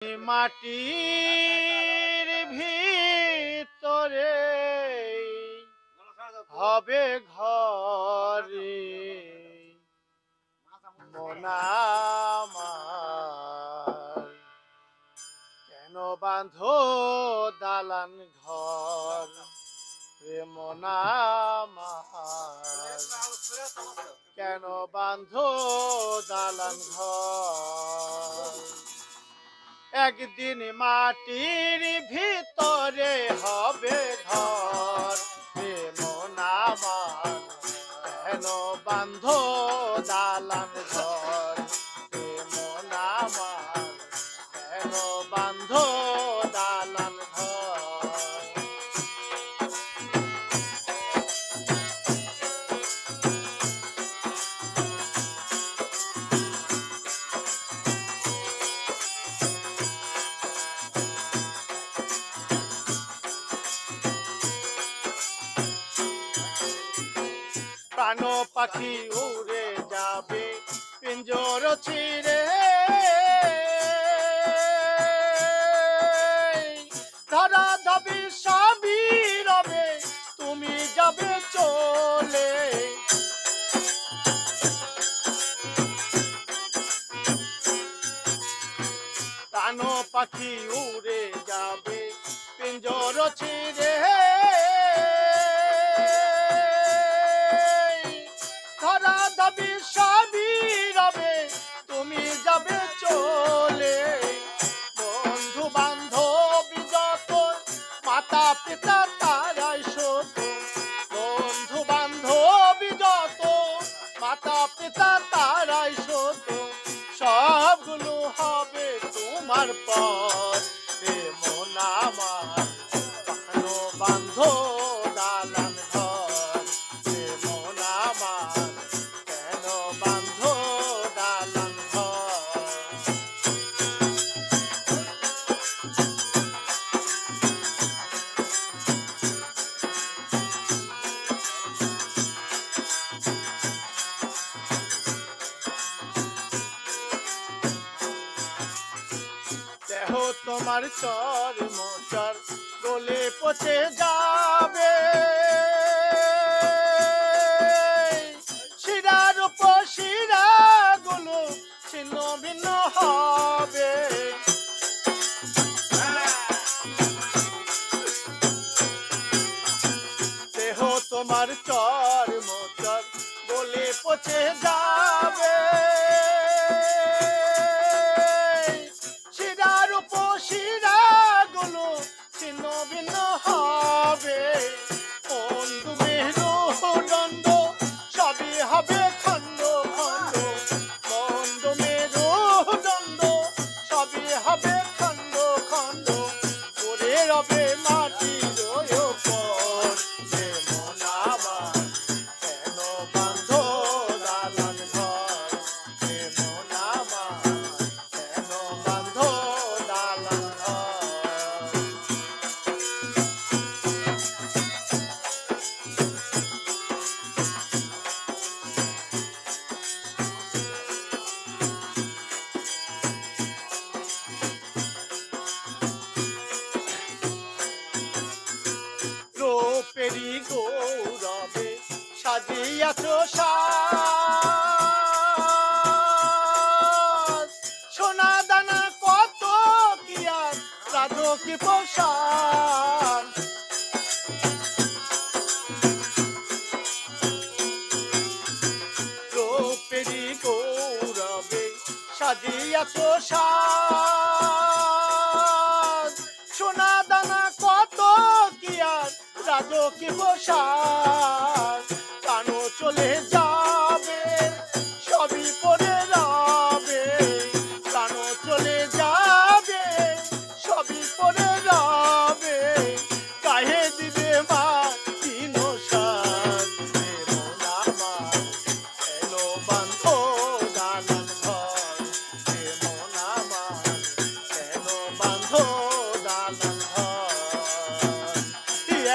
মাটির ভিতরে হবে ঘরে মন আমার, কেন বাঁধো দালান ঘর রে মন আমার, কেন বাঁধো দালান ঘর। একদিন মাটির ভিতরে হবে ঘর রে মন আমার, কেন বাঁধো দালান ঘর রে মন আমার, কেন বাঁধো দালান ঘর। প্রাণ পাখি উড়ে যাবে পিঞ্জর ছিঁড়ে, ধরা ধবি সবই রবে তুমি যাবে চলে। প্রাণ পাখি উড়ে যাবে পিঞ্জর ছিঁড়ে, ধরা ধবি সবই রবে তুমি যাবে চলে। বন্ধু বান্ধব যত মাতা পিতা তারাই শত, বন্ধু বান্ধব যত মাতা পিতা তারাই শত, সবগুলো হবে তোমার পর রে মন আমার, কেন বাঁধো দালান ঘর রে মন আমার, কেন বাঁধো দালান ঘর। দেহ তোমার চর মোচর গলে পচে যাবে, শিরার উপর শিরা গুলো ছিন্ন ভিন্ন হবে। দেহ তোমার চর মোচর গলে পচে যাবে, শিরার উপর শিরা গুলো ছিন্ন ভিন্ন হবে। বন্ধু মেরুদণ্ড সবই হবে খণ্ড খণ্ড, বন্ধু মেরুদণ্ড সবই হবে খণ্ড খণ্ড, পড়ে রবে মাটির উপর রে মন আমার, কেন বাঁধো দালান ঘর রে মন আমার, কেন বাঁধো দালান ঘর। রূপেরি গৌরবে সাজিয়াছ সাজ, সোনা দানা কত কি আর রাজকি পোষান। রূপেরি গৌরবে সাজিয়াছ সাজ, সোনা দানা কত কি আর রাজকি পোষান। কানো চলে যাবে সবই পরে রবে, কানো চলে যাবে সবই পরে রবে, গায়ে দিবে মা তিন সাজ রে মন আমার, কেন বাঁধো দালান ঘর রে মন আমার, কেন বাঁধো দালান ঘর।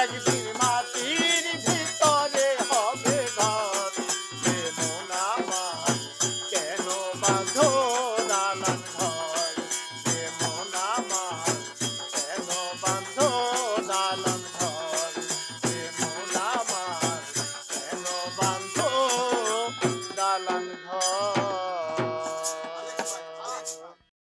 একদিন মাটির ভিতরে হবে ঘর হয়।